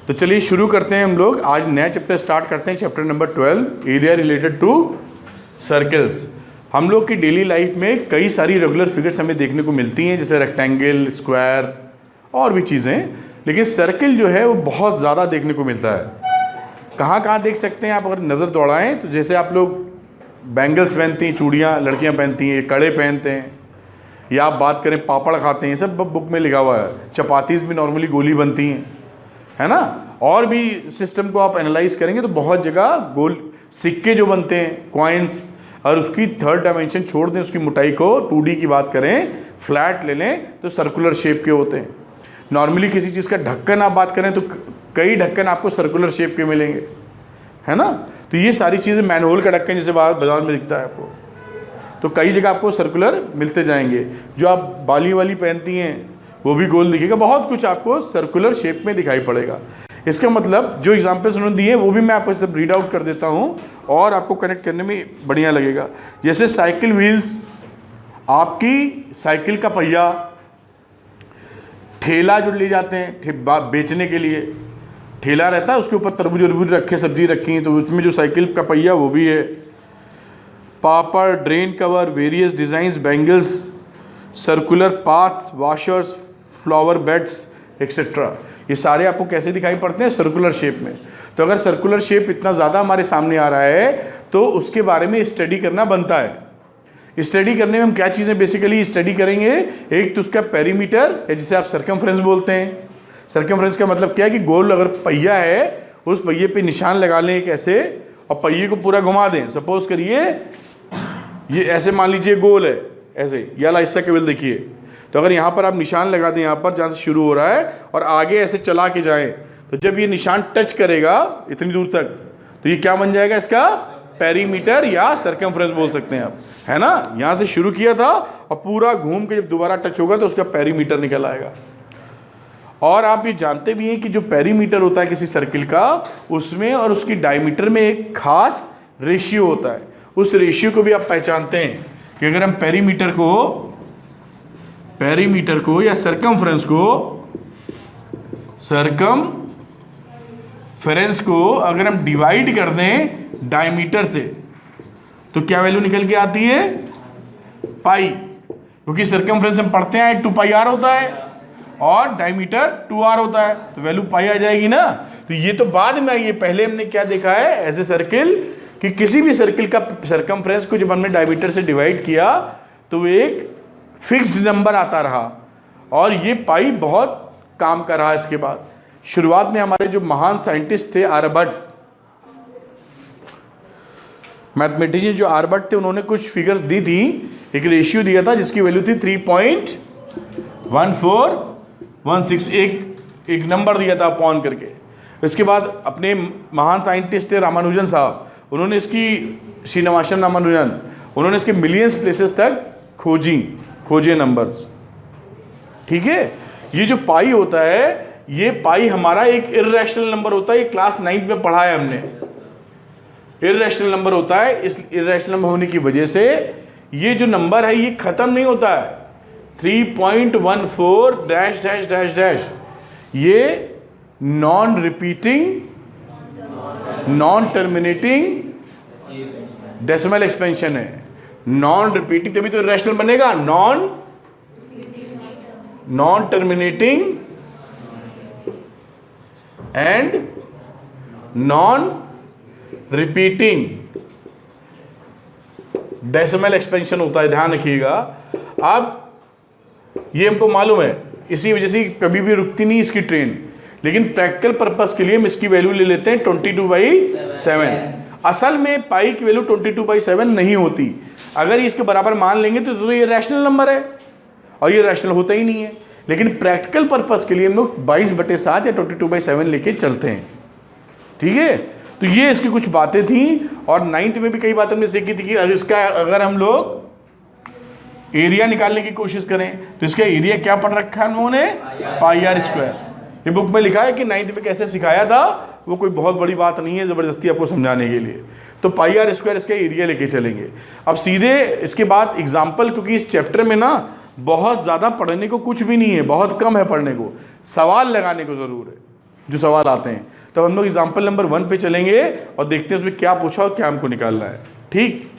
तो चलिए शुरू करते हैं हम लोग। आज नया चैप्टर स्टार्ट करते हैं, chapter number 12, area related to circles. हम लोग की डेली लाइफ में कई सारी रेगुलर फिगर्स हमें देखने को मिलती हैं, जैसे रेक्टेंगल, स्क्वायर और भी चीज़ें, लेकिन सर्कल जो है वो बहुत ज़्यादा देखने को मिलता है। कहाँ कहाँ देख सकते हैं आप अगर नज़र दौड़ाएं तो जैसे आप लोग बैंगल्स पहनती हैं, चूड़ियाँ लड़कियाँ पहनती हैं, कड़े पहनते हैं, या आप बात करें पापड़ खाते हैं, सब बुक में लिखा हुआ है। चपातीस भी नॉर्मली गोली बनती हैं, है ना। और भी सिस्टम को आप एनालाइज करेंगे तो बहुत जगह गोल सिक्के जो बनते हैं, कॉइन्स, और उसकी थर्ड डायमेंशन छोड़ दें, उसकी मोटाई को 2D की बात करें, फ्लैट ले लें तो सर्कुलर शेप के होते हैं। नॉर्मली किसी चीज़ का ढक्कन आप बात करें तो कई ढक्कन आपको सर्कुलर शेप के मिलेंगे, है ना। तो ये सारी चीज़ें, मैनहोल का ढक्कन जैसे बाजार में दिखता है आपको, तो कई जगह आपको सर्कुलर मिलते जाएंगे। जो आप बाली वाली पहनती हैं वो भी गोल दिखेगा, बहुत कुछ आपको सर्कुलर शेप में दिखाई पड़ेगा। इसका मतलब जो एग्जांपल्स उन्होंने दिए वो भी मैं आपको सब रीड आउट कर देता हूँ और आपको कनेक्ट करने में बढ़िया लगेगा। जैसे साइकिल व्हील्स, आपकी साइकिल का पहिया, ठेला जो ले जाते हैं बेचने के लिए, ठेला रहता है उसके ऊपर तरबूज वरबूज रखे, सब्जी रखी है, तो उसमें जो साइकिल का पहिया वो भी है। Papad, drain cover, various designs, bangles, circular paths, washers, flower beds etcetera, ये सारे आपको कैसे दिखाई पड़ते हैं? सर्कुलर शेप में। तो अगर सर्कुलर शेप इतना ज़्यादा हमारे सामने आ रहा है तो उसके बारे में स्टडी करना बनता है। स्टडी करने में हम क्या चीज़ें बेसिकली स्टडी करेंगे? एक तो उसका पेरीमीटर, या जिसे आप सर्कमफ्रेंस बोलते हैं। सर्कमफ्रेंस का मतलब क्या है कि गोल अगर पहिया है उस पहिए पे निशान लगा लें एक ऐसे, और पहिए को पूरा घुमा दें। सपोज करिए ये ऐसे मान लीजिए गोल है, ऐसे ये वाला हिस्सा केवल देखिए, तो अगर यहाँ पर आप निशान लगा दें, यहाँ पर जहाँ से शुरू हो रहा है, और आगे ऐसे चला के जाएं, तो जब ये निशान टच करेगा इतनी दूर तक, तो ये क्या बन जाएगा? इसका पेरीमीटर या सर्कमफ्रेंस बोल सकते हैं आप, है ना। यहाँ से शुरू किया था और पूरा घूम के जब दोबारा टच होगा तो उसका पेरीमीटर निकल आएगा। और आप ये जानते भी हैं कि जो पेरीमीटर होता है किसी सर्किल का, उसमें और उसकी डायमीटर में एक खास रेशियो होता है। उस रेशियो को भी आप पहचानते हैं कि अगर हम पेरीमीटर को या सर्कमफ्रेंस को अगर हम डिवाइड कर दें डायमीटर से, तो क्या वैल्यू निकल के आती है? पाई। क्योंकि सर्कमफ्रेंस हम पढ़ते हैं 2πr होता है और डायमीटर 2r होता है, तो वैल्यू पाई आ जाएगी ना। तो ये तो बाद में आई है, पहले हमने क्या देखा है एज ए सर्किल, कि किसी भी सर्किल का सर्कमफ्रेंस को जब हमने डायमीटर से डिवाइड किया तो एक फिक्स्ड नंबर आता रहा, और ये पाई बहुत काम कर रहा। इसके बाद शुरुआत में हमारे जो महान साइंटिस्ट थे, आर्यभट्ट, मैथमेटिशियन जो आर्यभट्ट थे, उन्होंने कुछ फिगर्स दी थी, एक रेशियो दिया था जिसकी वैल्यू थी 3.1416, एक नंबर दिया था अपॉन करके। इसके बाद अपने महान साइंटिस्ट थे रामानुजन साहब, उन्होंने इसकी, श्रीनिवासन रामानुजन, उन्होंने इसके मिलियंस प्लेसेस तक खोजे नंबर्स। ठीक है। ये जो पाई होता है, ये पाई हमारा एक इर्रेशनल नंबर होता है। ये क्लास 9th में पढ़ा है हमने। इर्रेशनल नंबर होता है, इस इर्रेशनल नंबर होने की वजह से ये जो नंबर है ये खत्म नहीं होता है। 3.14 डैश डैश डैश डैश, ये non repeating, non terminating decimal expansion है। नॉन रिपीटिंग तभी तो इर्रेशनल बनेगा। Non terminating and non repeating decimal expansion होता है, ध्यान रखिएगा। अब ये हमको मालूम है, इसी वजह से कभी भी रुकती नहीं इसकी ट्रेन, लेकिन प्रैक्टिकल पर्पस के लिए हम इसकी वैल्यू ले लेते हैं 22/7। असल में पाई की वैल्यू 22/7 नहीं होती। अगर इसके बराबर मान लेंगे तो ये रैशनल नंबर है, और ये रैशनल होता ही नहीं है। लेकिन प्रैक्टिकल पर्पस के लिए हम लोग 22/7 या 22/7 लेके चलते हैं। ठीक है। तो ये इसकी कुछ बातें थी, और 9th में भी कई बातें हमने सीखी थी कि अगर हम लोग एरिया निकालने की कोशिश करें तो इसका एरिया क्या पढ़ रखा है उन्होंने? πr²। ये बुक में लिखा है कि 9th में कैसे सिखाया था, वो कोई बहुत बड़ी बात नहीं है ज़बरदस्ती आपको समझाने के लिए। तो πr² इसका एरिया लेके चलेंगे। अब सीधे इसके बाद एग्जाम्पल, क्योंकि इस चैप्टर में ना बहुत ज़्यादा पढ़ने को कुछ भी नहीं है, बहुत कम है पढ़ने को, सवाल लगाने को ज़रूर है। जो सवाल आते हैं। तो हम लोग एग्जाम्पल नंबर 1 पे चलेंगे और देखते हैं उसमें क्या पूछा और क्या हमको निकालना है। ठीक।